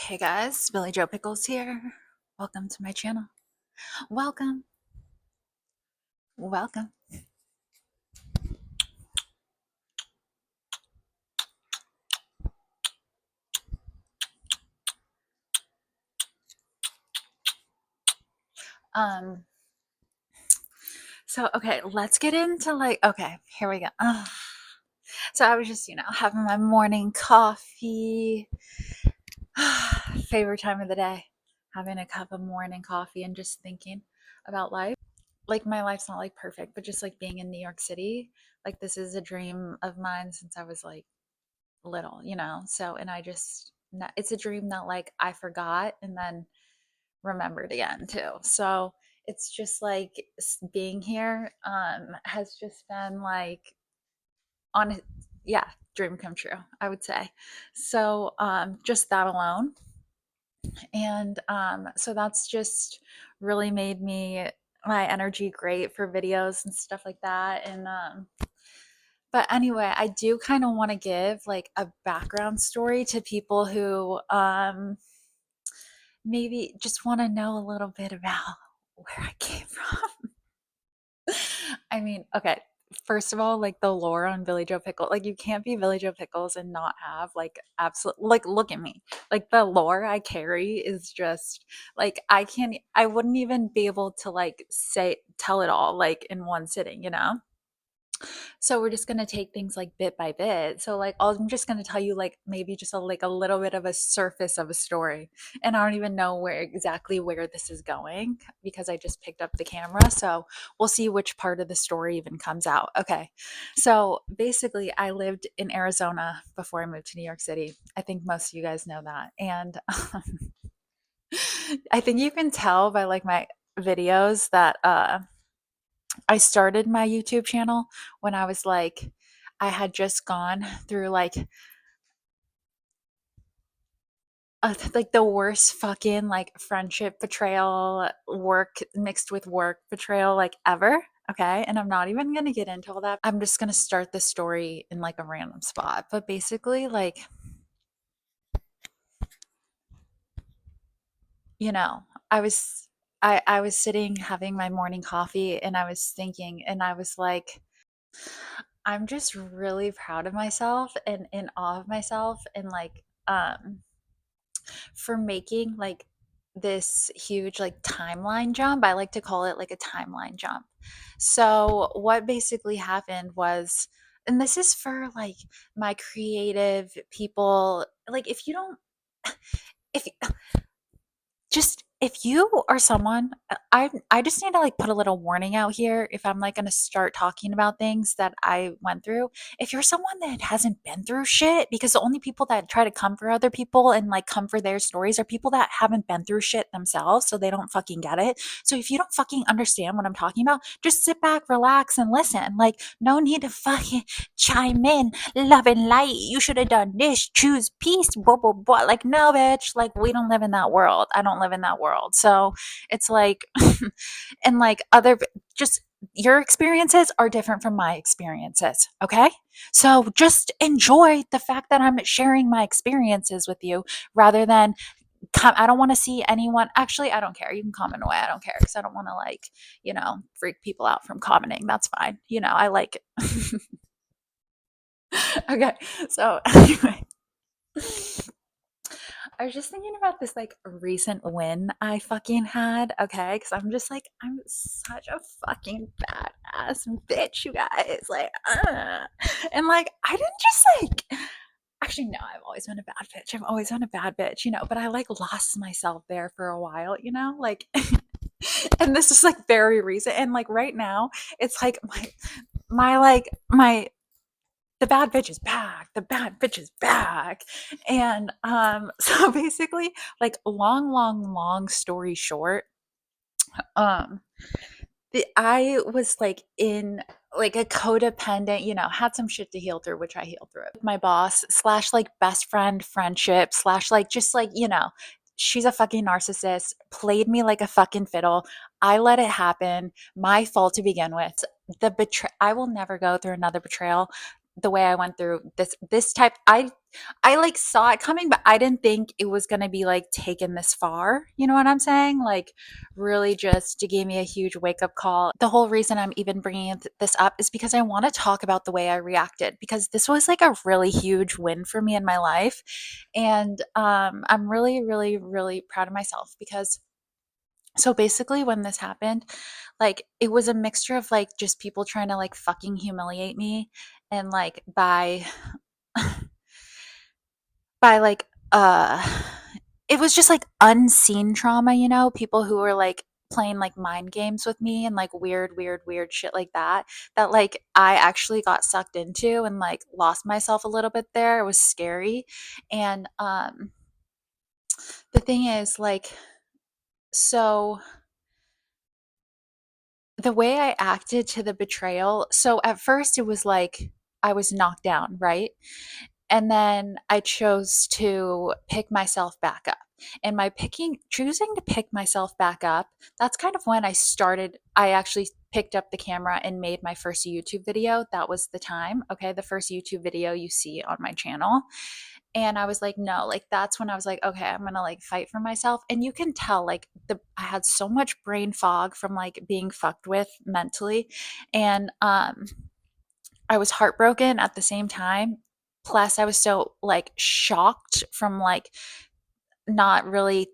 Hey guys, Billie Jo Pickles here. Welcome to my channel. Welcome, welcome. Um, okay, let's get into okay, here we go. So I was just, having my morning coffee. Favorite time of the day, having a cup of morning coffee and just thinking about life. Like my life's not like perfect, but just like being in New York City, like this is a dream of mine since I was like little. So, and I just, it's a dream that like I forgot and then remembered again too. So it's just like being here has just been like on yeah, dream come true, I would say. So just that alone. And so that's just really made me my energy great for videos and stuff like that. And but anyway, I do kind of want to give like a background story to people who maybe just want to know a little bit about where I came from. I mean, okay, first of all, like the lore on Billie Jo Pickles, like you can't be Billie Jo Pickles and not have like absolute, like look at me. Like the lore I carry is just like I wouldn't even be able to like tell it all like in one sitting. So we're just going to take things like bit by bit. So like I'm just going to tell you like maybe just a little bit of a surface of a story. And I don't even know where this is going because I just picked up the camera. So we'll see which part of the story even comes out. Okay. So basically I lived in Arizona before I moved to New York City. I think most of you guys know that. And I think you can tell by like my videos that I started my YouTube channel when I was like, I had just gone through like the worst fucking like friendship betrayal, work mixed with work betrayal like ever. Okay. And I'm not even going to get into all that. I'm just going to start the story in like a random spot. But basically, like, you know, I was. I was sitting having my morning coffee and I was thinking, and I was like, I'm just really proud of myself and in awe of myself and like for making like this huge like timeline jump. I like to call it like a timeline jump. So what basically happened was, and this is for like my creative people, like if you don't if just if you are someone, I just need to like put a little warning out here if I'm like going to start talking about things that I went through. If you're someone that hasn't been through shit, because the only people that try to come for other people and like come for their stories are people that haven't been through shit themselves, so they don't fucking get it. So if you don't fucking understand what I'm talking about, just sit back, relax, and listen. Like no need to fucking chime in, love and light. You should have done this. Choose peace. Blah blah blah. Like no, bitch. Like we don't live in that world. I don't live in that world. So it's like, and like just your experiences are different from my experiences. Okay. So just enjoy the fact that I'm sharing my experiences with you rather than I don't want to see anyone. Actually, I don't care. You can comment away. I don't care because I don't want to freak people out from commenting. That's fine. I like it. Okay. So anyway, I was just thinking about this like recent win I fucking had, okay? Because I'm just like, I'm such a fucking badass bitch, you guys. Like, and like, I didn't just like, actually, no, I've always been a bad bitch. I've always been a bad bitch, but I like lost myself there for a while, like, and this is like very recent. And like right now, it's like my the bad bitch is back. The bad bitch is back. And so basically, like long story short, um I was like in like a codependent, had some shit to heal through, which I healed through it. My boss slash like best friend friendship slash like just like, she's a fucking narcissist, played me like a fucking fiddle. I let it happen. My fault to begin with. I will never go through another betrayal the way I went through this type, I like saw it coming, but I didn't think it was going to be like taken this far. You know what I'm saying? Like really just to give me a huge wake up call. The whole reason I'm even bringing this up is because I want to talk about the way I reacted, because this was like a really huge win for me in my life. And I'm really, really, really proud of myself because so basically when this happened, like it was a mixture of like just people trying to like fucking humiliate me, and like by like it was just like unseen trauma, you know, people who were like playing like mind games with me and like weird shit like that, that like I actually got sucked into and like lost myself a little bit there. It was scary. And the thing is like, so the way I acted to the betrayal, so at first it was like I was knocked down, right? And then I chose to pick myself back up. And my choosing to pick myself back up, that's kind of when I actually picked up the camera and made my first YouTube video. That was the time, okay? The first YouTube video you see on my channel. And I was like, no, like that's when I was like, okay, I'm gonna like fight for myself. And you can tell like I had so much brain fog from like being fucked with mentally. And I was heartbroken at the same time. Plus, I was so like shocked from like not really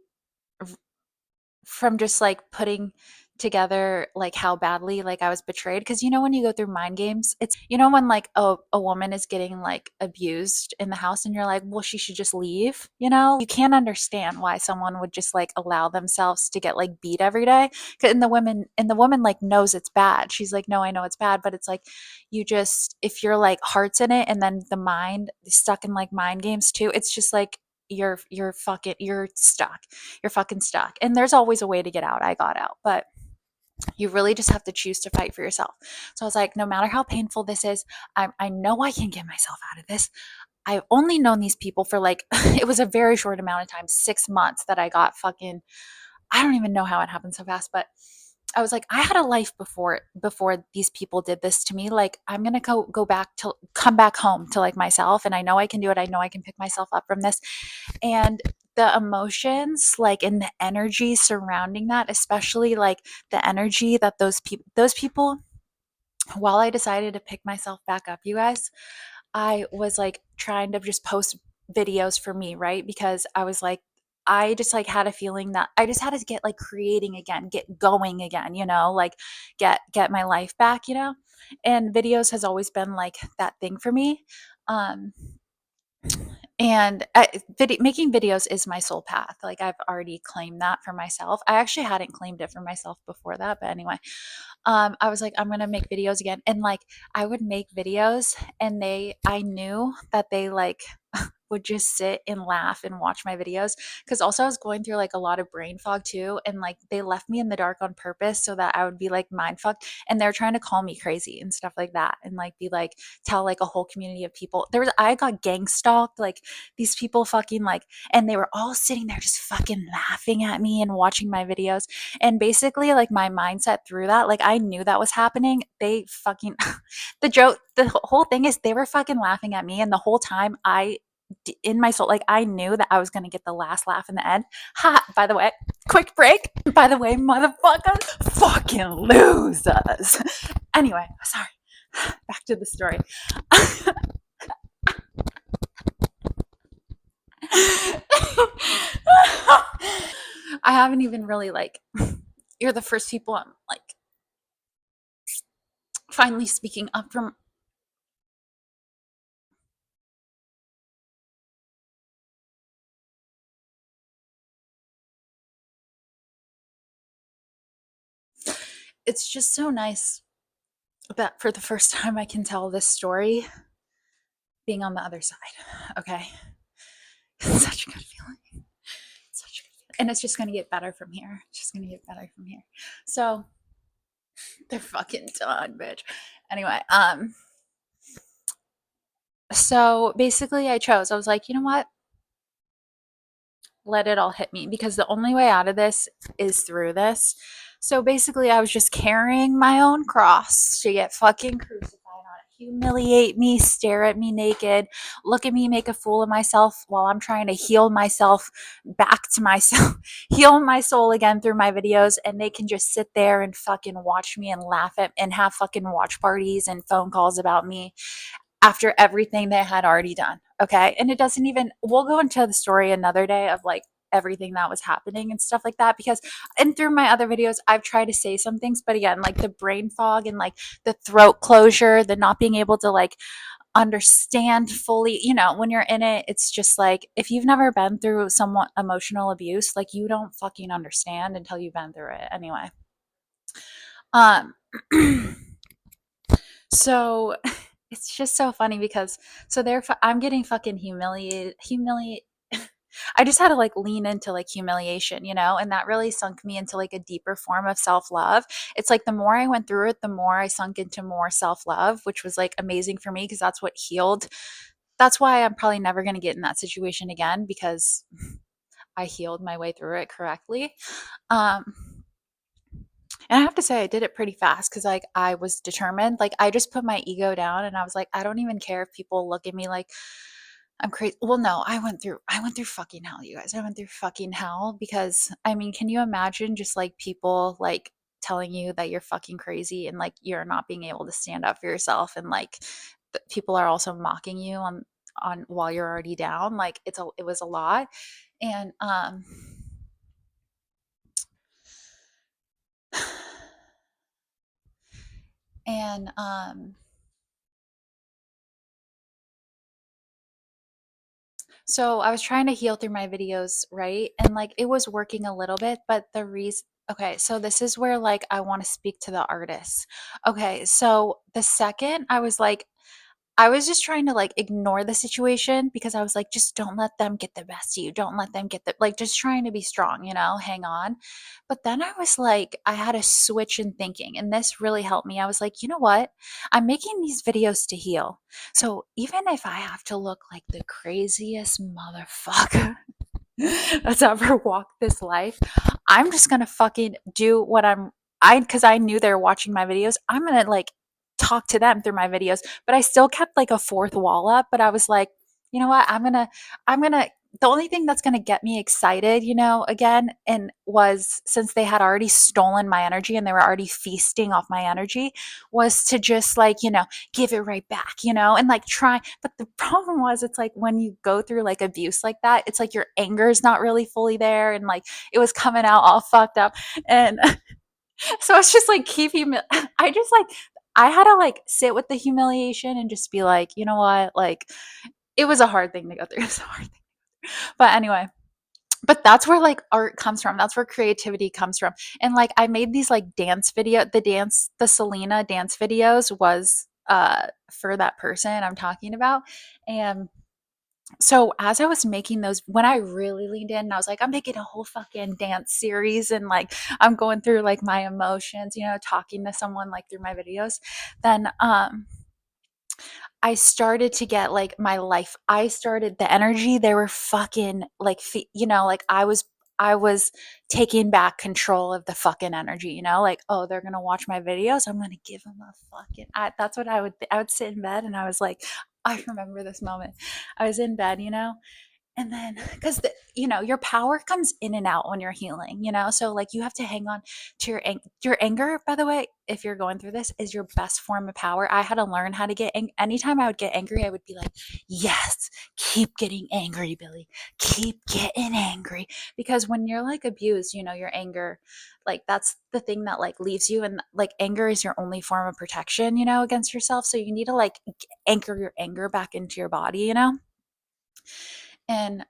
from just like putting together like how badly like I was betrayed, because you know when you go through mind games, it's you know when like a woman is getting like abused in the house and you're like, well, she should just leave, you know, you can't understand why someone would just like allow themselves to get like beat every day. And the woman like knows it's bad, she's like, no, I know it's bad, but it's like you just, if you're like hearts in it and then the mind is stuck in like mind games too, it's just like you're stuck, you're fucking stuck. And there's always a way to get out. I got out, but you really just have to choose to fight for yourself. So I was like, no matter how painful this is, I know I can get myself out of this. I've only known these people for like, it was a very short amount of time, 6 months that I got fucking, I don't even know how it happened so fast, but I was like, I had a life before these people did this to me. Like, I'm gonna go back to come back home to like myself, and I know I can do it. I know I can pick myself up from this. And the emotions, like, and the energy surrounding that, especially like the energy that those people, while I decided to pick myself back up, you guys, I was like trying to just post videos for me, right? Because I was like, I just like had a feeling that I just had to get like creating again, get going again, you know, like get my life back, you know? And videos has always been like that thing for me. Um and making videos is my soul path. Like I've already claimed that for myself. I actually hadn't claimed it for myself before that, but anyway, I was like, I'm gonna make videos again. And like I would make videos and I knew that they like would just sit and laugh and watch my videos, because also I was going through like a lot of brain fog too, and like they left me in the dark on purpose so that I would be like mind fucked, and they're trying to call me crazy and stuff like that, and like be like tell like a whole community of people I got gang stalked, like these people fucking like, and they were all sitting there just fucking laughing at me and watching my videos. And basically like my mindset through that, like I knew that was happening. They fucking the whole thing is they were fucking laughing at me, and the whole time in my soul, like I knew that I was going to get the last laugh in the end. Ha, by the way, quick break. By the way, motherfuckers, fucking losers. Anyway, sorry. Back to the story. I haven't even really like, you're the first people I'm like finally speaking up from. It's just so nice that for the first time I can tell this story being on the other side. Okay. It's such a good feeling. Such a good feeling. And it's just going to get better from here. It's just going to get better from here. So they're fucking done, bitch. Anyway, so basically I was like, you know what? Let it all hit me, because the only way out of this is through this. So basically I was just carrying my own cross to get fucking crucified on it. humiliate me, stare at me naked, look at me make a fool of myself while I'm trying to heal myself back to myself, heal my soul again through my videos, and they can just sit there and fucking watch me and laugh at and have fucking watch parties and phone calls about me after everything they had already done. Okay. And it doesn't even, we'll go into the story another day of like everything that was happening and stuff like that, because and through my other videos I've tried to say some things, but again, like the brain fog and like the throat closure, the not being able to like understand fully, when you're in it, it's just like if you've never been through somewhat emotional abuse, like you don't fucking understand until you've been through it anyway. um so it's just so funny because I'm getting fucking humiliated. I just had to like lean into like humiliation, and that really sunk me into like a deeper form of self-love. It's like the more I went through it, the more I sunk into more self-love, which was like amazing for me because that's what healed. That's why I'm probably never going to get in that situation again, because I healed my way through it correctly. Um and I have to say I did it pretty fast because like I was determined. Like I just put my ego down and I was like, I don't even care if people look at me like I'm crazy. Well, no, I went through fucking hell, you guys. I went through fucking hell because I mean, can you imagine just like people like telling you that you're fucking crazy and like you're not being able to stand up for yourself, and like people are also mocking you on while you're already down. Like it was a lot. And and so I was trying to heal through my videos, right? And like it was working a little bit, but the reason, okay, so this is where like I want to speak to the artists. Okay, so the second I was like, I was just trying to like ignore the situation because I was like, just don't let them get the best of you. Don't let them get the, like, just trying to be strong, hang on. But then I was like, I had a switch in thinking, and this really helped me. I was like, you know what? I'm making these videos to heal. So even if I have to look like the craziest motherfucker that's ever walked this life, I'm just gonna fucking do what because I knew they were watching my videos. I'm gonna like talk to them through my videos, but I still kept like a fourth wall up. But I was like, you know what? I'm gonna, the only thing that's gonna get me excited, again, and was since they had already stolen my energy and they were already feasting off my energy, was to just like, give it right back, and like try. But the problem was, it's like when you go through like abuse like that, it's like your anger is not really fully there, and like it was coming out all fucked up. And so it's just like I just like, I had to like sit with the humiliation and just be like, you know what? Like it was a hard thing to go through. It was a hard thing. But anyway, but that's where like art comes from. That's where creativity comes from. And like I made these like the Selena dance videos was for that person I'm talking about. And so as I was making those, when I really leaned in, I was like, I'm making a whole fucking dance series, and like I'm going through like my emotions, talking to someone like through my videos. Then I started to get like my life. I started the energy. They were fucking like, like I was taking back control of the fucking energy, like, oh, they're gonna watch my videos. I'm gonna give them a fucking. That's what I would sit in bed and I was like, I remember this moment. I was in bed, and then, because your power comes in and out when you're healing, so like you have to hang on to your anger. By the way, if you're going through this, is your best form of power. I had to learn how to get anytime I would get angry, I would be like, yes, keep getting angry, Billy, keep getting angry. Because when you're like abused, your anger, like that's the thing that like leaves you, and like anger is your only form of protection, against yourself. So you need to like anchor your anger back into your body, and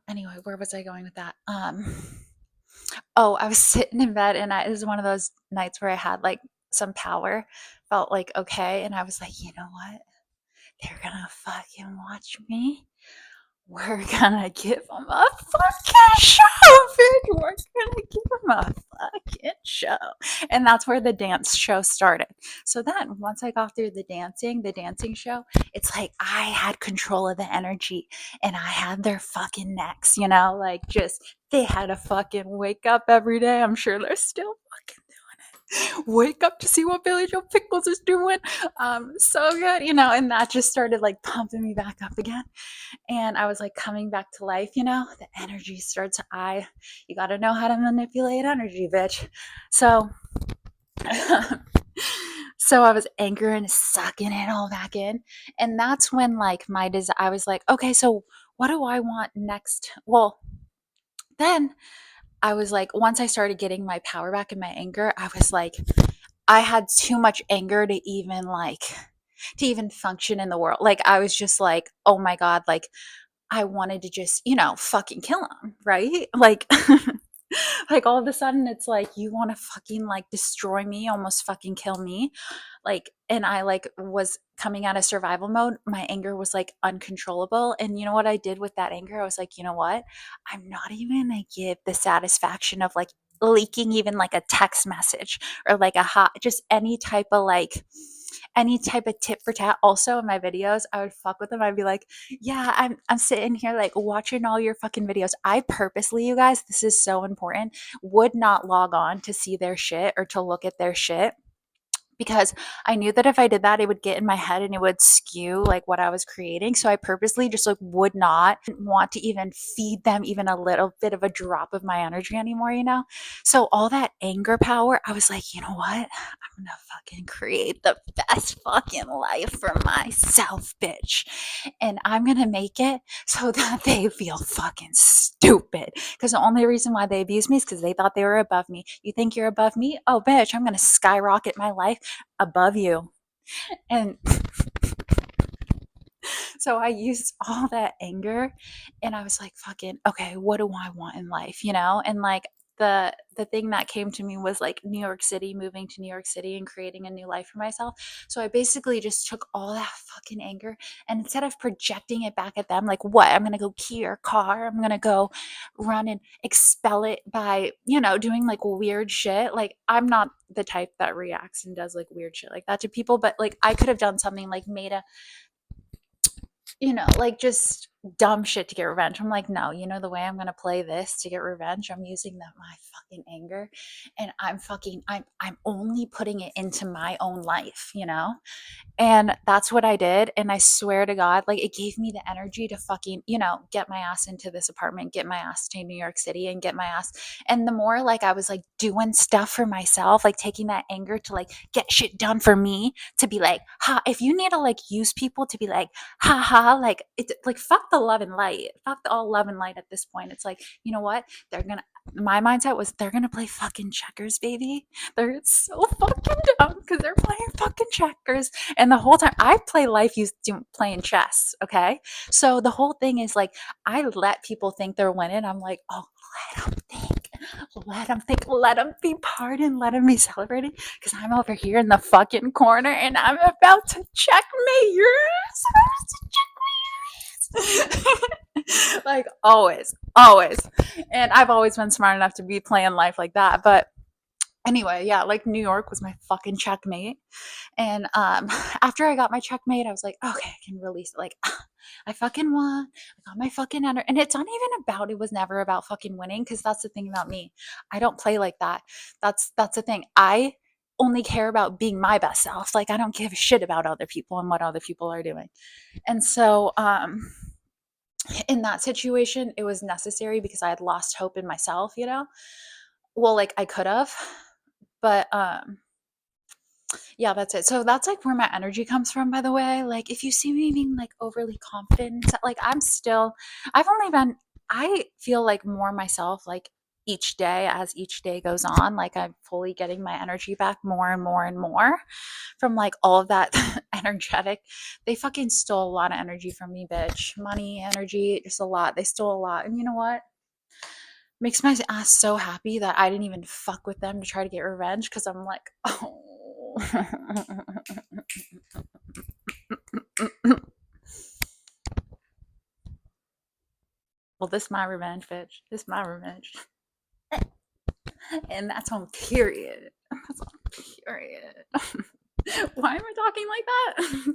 anyway, where was I going with that? Oh, I was sitting in bed, and it was one of those nights where I had like some power, felt like okay, and I was like, you know what? They're gonna fucking watch me. We're gonna give them a fucking show, bitch. We're gonna give them a fucking show. And that's where the dance show started. So then once I got through the dancing show, it's like I had control of the energy and I had their fucking necks, like just they had to fucking wake up every day. I'm sure they're still fucking doing it. Wake up to see what Billie Jo Pickles is doing. So good, and that just started like pumping me back up again. And I was like coming back to life, the energy starts. You got to know how to manipulate energy, bitch. So, so I was anchoring, sucking it all back in. And that's when like I was like, okay, so what do I want next? Well, then I was like, once I started getting my power back and my anger, I was like, I had too much anger to even function in the world. Like I was just like, oh my God, like I wanted to just, fucking kill him, right? Like like all of a sudden it's like you want to fucking like destroy me, almost fucking kill me. Like and I like was coming out of survival mode. My anger was like uncontrollable. And you know what I did with that anger? I was like, you know what? I'm not even gonna give the satisfaction of like leaking even like a text message or like a hot just any type of tit for tat. Also in my videos, I would fuck with them. I'd be like, yeah, I'm sitting here like watching all your fucking videos. I purposely, you guys, this is so important, would not log on to see their shit or to look at their shit because I knew that if I did that, it would get in my head and it would skew like what I was creating. So I purposely just like would not want to even feed them even a little bit of a drop of my energy anymore. So all that anger power, I was like, you know what? I'm gonna fucking create the best fucking life for myself, bitch. And I'm gonna make it so that they feel fucking stupid. Because the only reason why they abused me is because they thought they were above me. You think you're above me? Oh, bitch, I'm gonna skyrocket my life above you. And so I used all that anger and I was like, fucking, okay, what do I want in life? And like the thing that came to me was like New York City, moving to New York City and creating a new life for myself. So I basically just took all that fucking anger and instead of projecting it back at them, like what? I'm gonna go key your car, I'm gonna go run and expel it by, doing like weird shit. Like I'm not the type that reacts and does like weird shit like that to people, but like I could have done something like made a like just dumb shit to get revenge. I'm like, no, the way I'm gonna play this to get revenge, I'm using my fucking anger, and I'm only putting it into my own life. And that's what I did. And I swear to God, like it gave me the energy to fucking, get my ass into this apartment, get my ass to New York City and get my ass. And the more like I was like doing stuff for myself, like taking that anger to like get shit done for me, to be like, ha, if you need to like use people to be like, ha ha, like it's like fuck the love and light. Fuck the all love and light at this point. It's like, you know what? My mindset was they're gonna play fucking checkers, baby. They're so fucking dumb because they're playing fucking checkers. And the whole time I play life used to playing chess. Okay. So the whole thing is like, I let people think they're winning. I'm like, oh, let them think, let them be pardoned, let them be celebrating. Because I'm over here in the fucking corner and I'm about to checkmate yours. Like always. And I've always been smart enough to be playing life like that. But anyway, yeah, like New York was my fucking checkmate. And after I got my checkmate, I was like, okay, I can release it. Like, I fucking won. I got my fucking energy. And it's not even about, it was never about fucking winning. Cause that's the thing about me. I don't play like that. That's the thing. I only care about being my best self. Like, I don't give a shit about other people and what other people are doing. And so, in that situation, it was necessary because I had lost hope in myself. Well, like I could have, but yeah, that's it. So that's like where my energy comes from, by the way. Like if you see me being like overly confident, like I've only been, I feel like more myself like each day as each day goes on. Like I'm fully getting my energy back more and more and more from like all of that energetic. They fucking stole a lot of energy from me, bitch. Money, energy, just a lot. They stole a lot. And you know what? Makes my ass so happy that I didn't even fuck with them to try to get revenge because I'm like, oh. Well, this my revenge, bitch. This my revenge. And that's on period. That's on period. Why am I talking like that?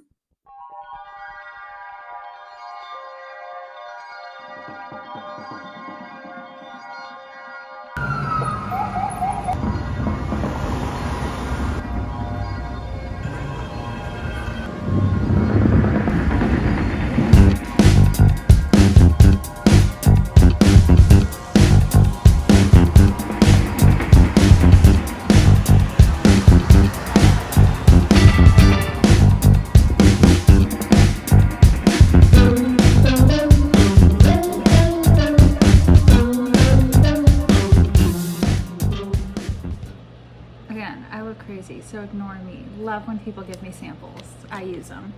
crazy, so ignore me. Love when people give me samples. I use them.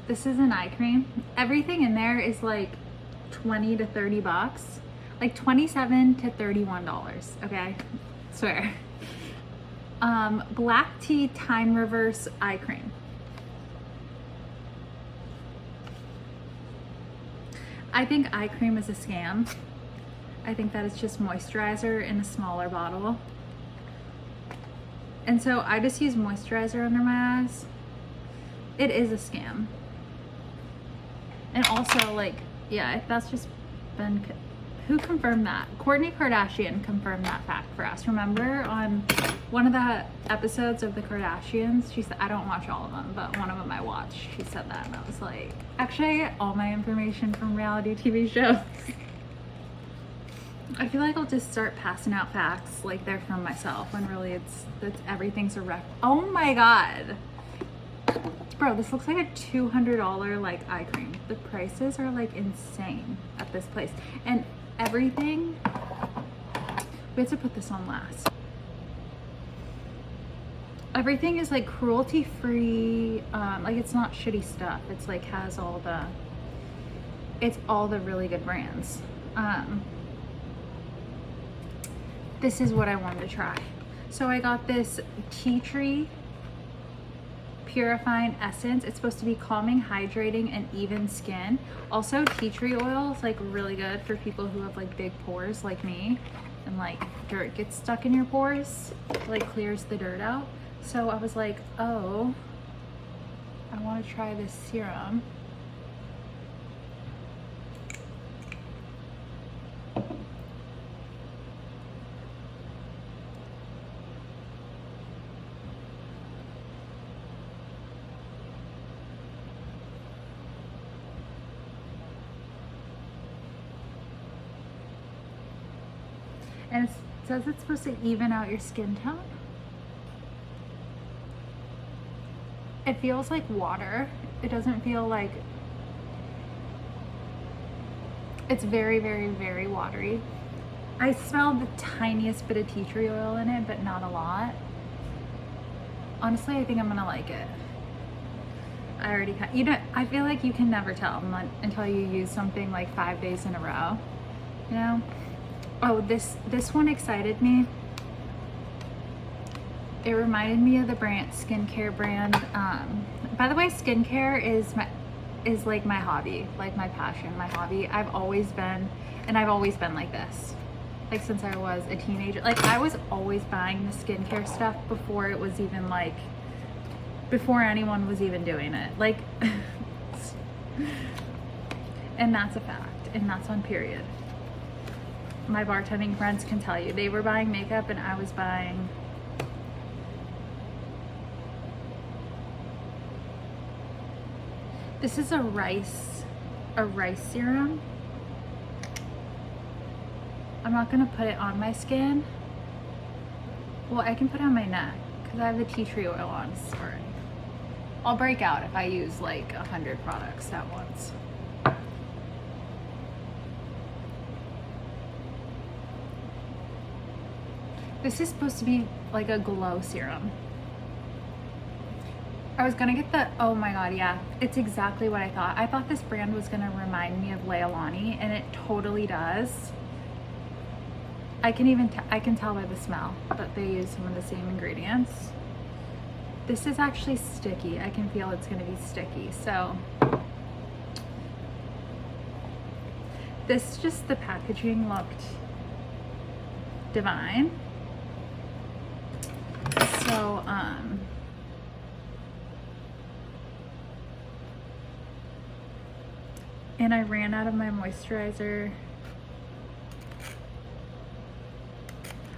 This is an eye cream. Everything in there is like 20 to 30 bucks. Like $27 to $31, okay? Swear. Black tea time reverse eye cream. I think eye cream is a scam. I think that it's just moisturizer in a smaller bottle. And so I just use moisturizer under my eyes. It is a scam. And also, like, yeah, that's just been, who confirmed that? Kourtney Kardashian confirmed that fact for us. Remember on one of the episodes of the Kardashians, she said, I don't watch all of them, but one of them I watched, she said that, and I was like, actually, I get all my information from reality TV shows. I feel like I'll just start passing out facts like they're from myself, when really it's everything's a rec. Oh my God. Bro, this looks like a $200 like eye cream. The prices are like insane at this place. And everything, we have to put this on last. Everything is like cruelty free. Like it's not shitty stuff. It's like has all the really good brands. This is what I wanted to try. So I got this tea tree purifying essence. It's supposed to be calming, hydrating, and even skin. Also, tea tree oil is like really good for people who have like big pores like me, and like dirt gets stuck in your pores. It, like clears the dirt out. So I was like, oh, I want to try this serum. And it says it's supposed to even out your skin tone. It feels like water. It doesn't feel like, it's very, very, very watery. I smell the tiniest bit of tea tree oil in it, but not a lot. Honestly, I think I'm gonna like it. I already, you know, I feel like you can never tell until you use something like 5 days in a row, you know? Oh, this one excited me. It reminded me of the brand, skincare brand. By the way, skincare is like my hobby, like my passion, my hobby. I've always been like this, like since I was a teenager. Like I was always buying the skincare stuff before it was even like, before anyone was even doing it. Like, and that's a fact, and that's on period. My bartending friends can tell you, they were buying makeup and I was buying this is a rice serum. I'm not gonna put it on my skin. Well, I can put it on my neck because I have the tea tree oil on already. I'll break out if I use like 100 products at once. This is supposed to be like a glow serum. I was gonna get the, oh my God, yeah, it's exactly what I thought. I thought this brand was gonna remind me of Leilani, and it totally does. I can tell by the smell that they use some of the same ingredients. This is actually sticky. I can feel it's gonna be sticky. So this, just the packaging looked divine. So, and I ran out of my moisturizer.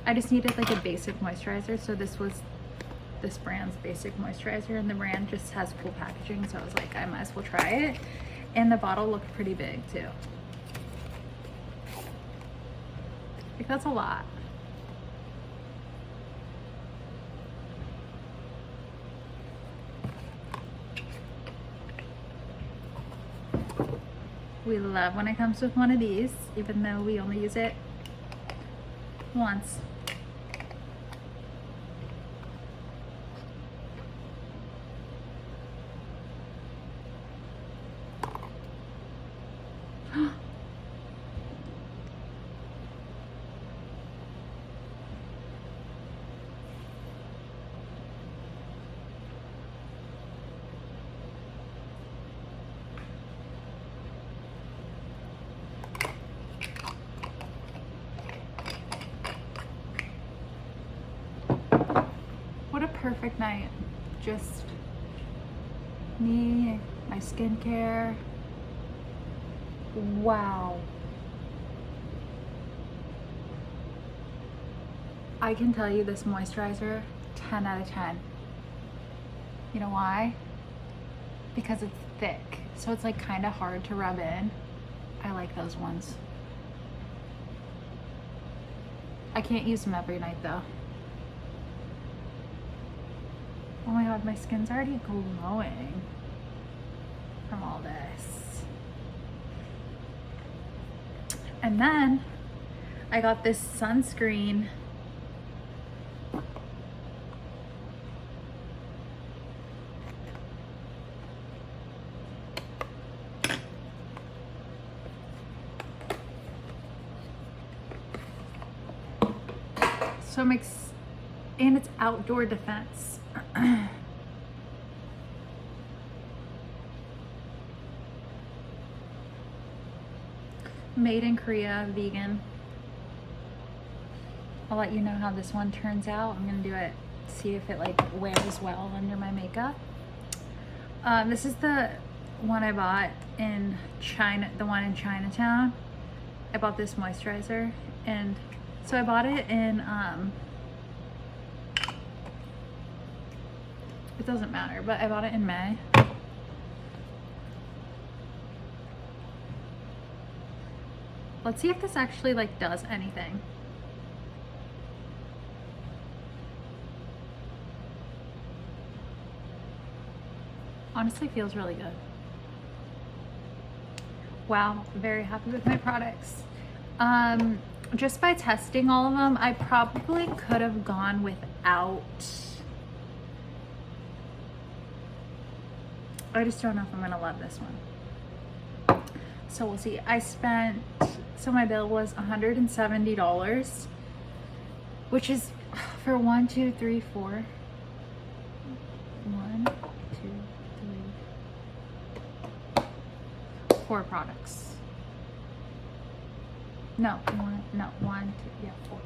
I just needed like a basic moisturizer. So this was this brand's basic moisturizer, and the brand just has cool packaging. So I was like, I might as well try it. And the bottle looked pretty big too. Like that's a lot. We love when it comes with one of these, even though we only use it once. perfect night. Just me, my skincare. Wow. I can tell you this moisturizer, 10 out of 10. You know why? Because it's thick. So it's like kind of hard to rub in. I like those ones. I can't use them every night though. Oh my god, my skin's already glowing from all this. And then I got this sunscreen. So and it's outdoor defense. Made in Korea, vegan. I'll let you know how this one turns out. I'm gonna do it, see if it like wears well under my makeup. This is the one I bought in China, the one in Chinatown. I bought this moisturizer, and so I bought it in, it doesn't matter, but I bought it in May. Let's see if this actually like does anything. Honestly, feels really good. Wow, very happy with my products. Just by testing all of them, I probably could have gone without. I just don't know if I'm gonna love this one. So we'll see. So my bill was $170, which is for 1, 2, 3, 4. 1, 2, 3, 4 products. No, 1, 2, yeah, 4.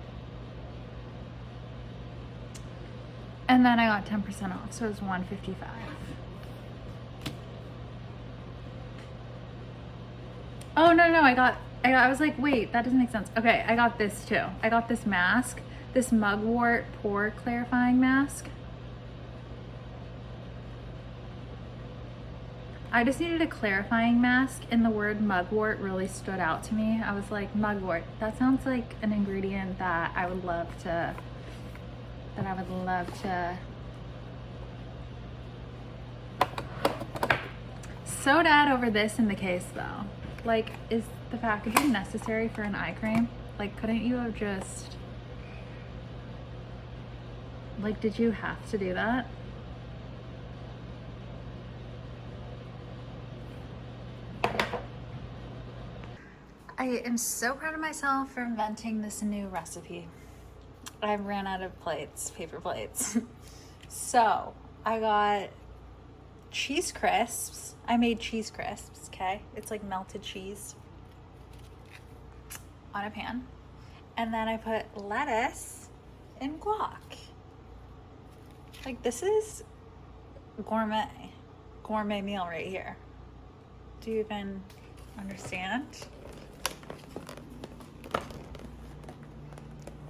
And then I got 10% off, so it was $155. Oh, no, I was like, wait, that doesn't make sense. Okay, I got this too. I got this mask, this mugwort pore clarifying mask. I just needed a clarifying mask, and the word mugwort really stood out to me. I was like, mugwort, that sounds like an ingredient that I would love to, So sad over this in the case though. Like, is the packaging necessary for an eye cream? Like, couldn't you have just, like, did you have to do that? I am so proud of myself for inventing this new recipe. I ran out of plates, paper plates. So I got cheese crisps. I made cheese crisps, okay? It's like melted cheese on a pan. And then I put lettuce and guac. Like, this is gourmet meal right here. Do you even understand?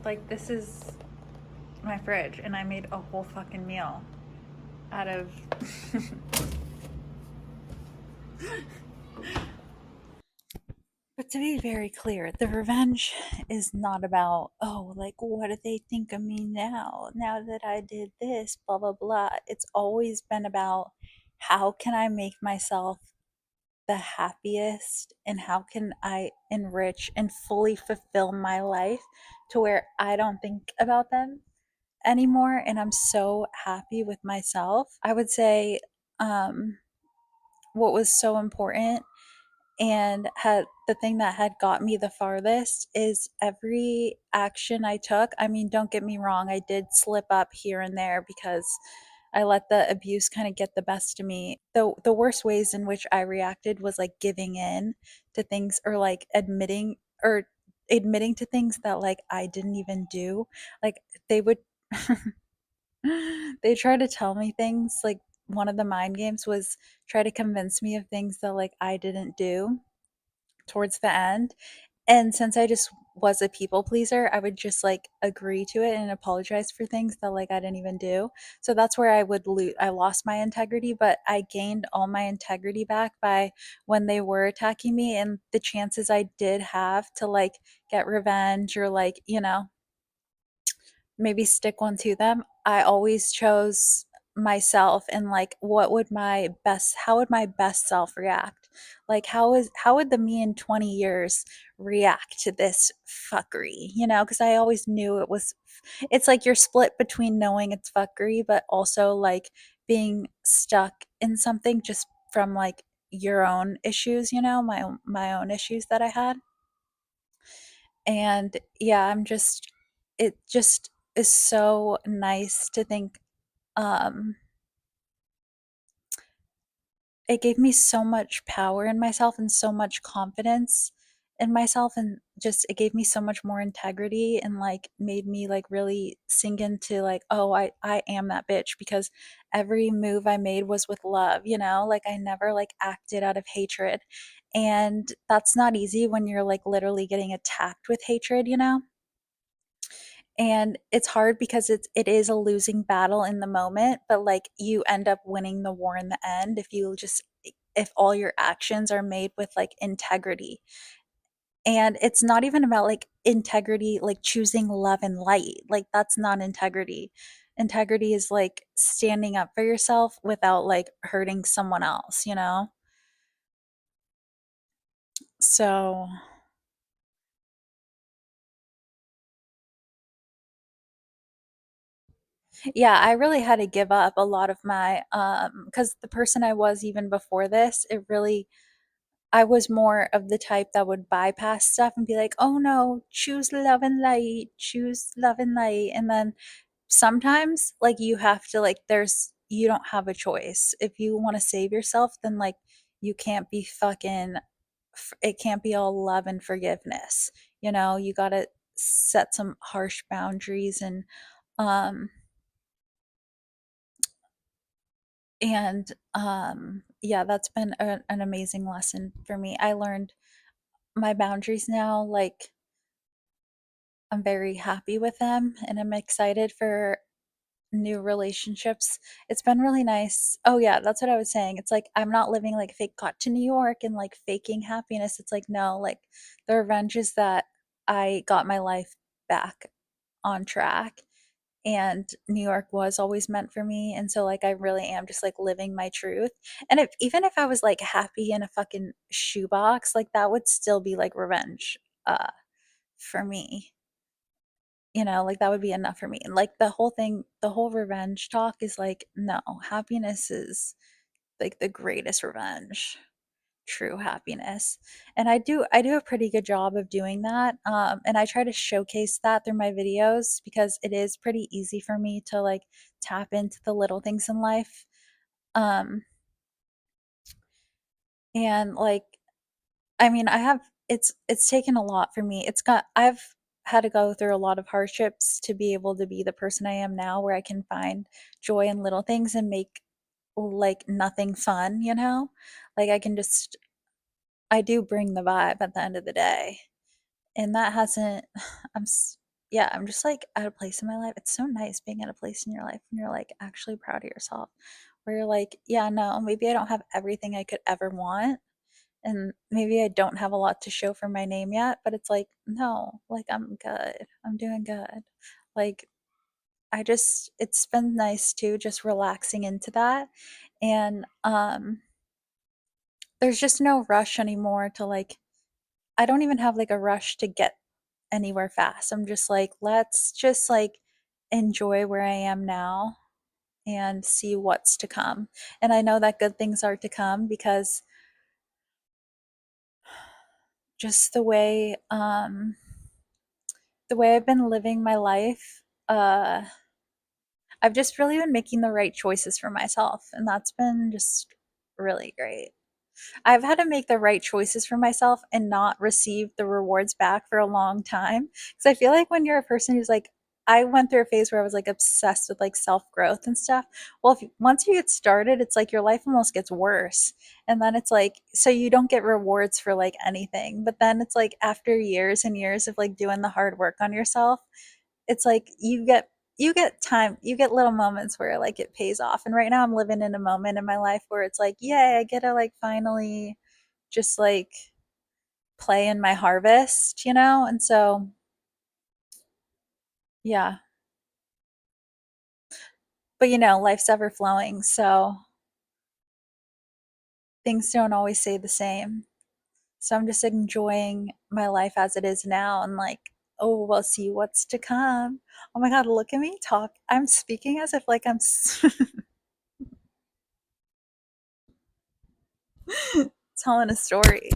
Like, this is my fridge, and I made a whole fucking meal out of But to be very clear, the revenge is not about, oh, like, what do they think of me now that I did this, blah blah blah. It's always been about, how can I make myself the happiest, and how can I enrich and fully fulfill my life to where I don't think about them anymore, and I'm so happy with myself. I would say, um what was so important, and had the thing that had got me the farthest, is every action I took. I mean, don't get me wrong, I did slip up here and there because I let the abuse kind of get the best of me. The worst ways in which I reacted was like giving in to things, or like admitting to things that like I didn't even do. Like, they would They try to tell me things, like, one of the mind games was try to convince me of things that, like, I didn't do towards the end. And since I just was a people pleaser, I would just like agree to it and apologize for things that like I didn't even do. So that's where I lost my integrity, but I gained all my integrity back by when they were attacking me, and the chances I did have to like get revenge or like, maybe stick one to them, I always chose myself and like how would my best self react? Like how would the me in 20 years react to this fuckery? Because I always knew it's like you're split between knowing it's fuckery, but also like being stuck in something just from like your own issues, my own issues that I had. And yeah, it just is so nice to think, um, it gave me so much power in myself and so much confidence in myself, and just it gave me so much more integrity and like made me like really sink into like, oh, I am that bitch, because every move I made was with love, like I never like acted out of hatred. And that's not easy when you're like literally getting attacked with hatred, and it's hard because it is a losing battle in the moment, but like you end up winning the war in the end if all your actions are made with like integrity. And it's not even about like integrity, like choosing love and light, like that's not integrity. Integrity is like standing up for yourself without like hurting someone else. So yeah, I really had to give up a lot of my because the person I was even before this, I was more of the type that would bypass stuff and be like, "Oh no, choose love and light, choose love and light." And then sometimes like you have to like you don't have a choice. If you want to save yourself, then like you can't be it can't be all love and forgiveness. You got to set some harsh boundaries um yeah, that's been an amazing lesson for me. I learned my boundaries now, like I'm very happy with them and I'm excited for new relationships. It's been really nice. Oh yeah, that's what I was saying. It's like I'm not living like fake got to New York and like faking happiness. It's like no, like the revenge is that I got my life back on track, and New York was always meant for me. And so like I really am just like living my truth. And if even if I was like happy in a fucking shoebox, like that would still be like revenge for me. Like that would be enough for me. And like the whole revenge talk is like no, happiness is like the greatest revenge. True happiness. And I do a pretty good job of doing that, and I try to showcase that through my videos because it is pretty easy for me to like tap into the little things in life. um and like I mean, it's taken a lot for me. I've had to go through a lot of hardships to be able to be the person I am now, where I can find joy in little things and make like nothing fun. Like I do bring the vibe at the end of the day. And that hasn't I'm s yeah, I'm just, like, at a place in my life. It's so nice being at a place in your life when you're, like, actually proud of yourself, where you're like, "Yeah, no, maybe I don't have everything I could ever want, and maybe I don't have a lot to show for my name yet," but it's like, "No, like, I'm good. I'm doing good." Like, it's been nice too just relaxing into that, and, there's just no rush anymore to, like I don't even have, like, a rush to get anywhere fast. I'm just like, let's just like enjoy where I am now and see what's to come. And I know that good things are to come because just the way I've been living my life, I've just really been making the right choices for myself, and that's been just really great. I've had to make the right choices for myself and not receive the rewards back for a long time, because I feel like when you're a person who's like I went through a phase where I was like obsessed with like self growth and stuff. Well, if once you get started, it's like your life almost gets worse. And then it's like, so you don't get rewards for like anything. But then it's like after years and years of like doing the hard work on yourself, it's like you get time, you get little moments where like it pays off. And right now I'm living in a moment in my life where it's like, yay, I get to like finally just like play in my harvest, you know? And so, yeah. But you know, life's ever flowing, so things don't always stay the same. So I'm just enjoying my life as it is now and like, oh, we'll see what's to come. Oh my God, look at me talk. I'm speaking as if like telling a story.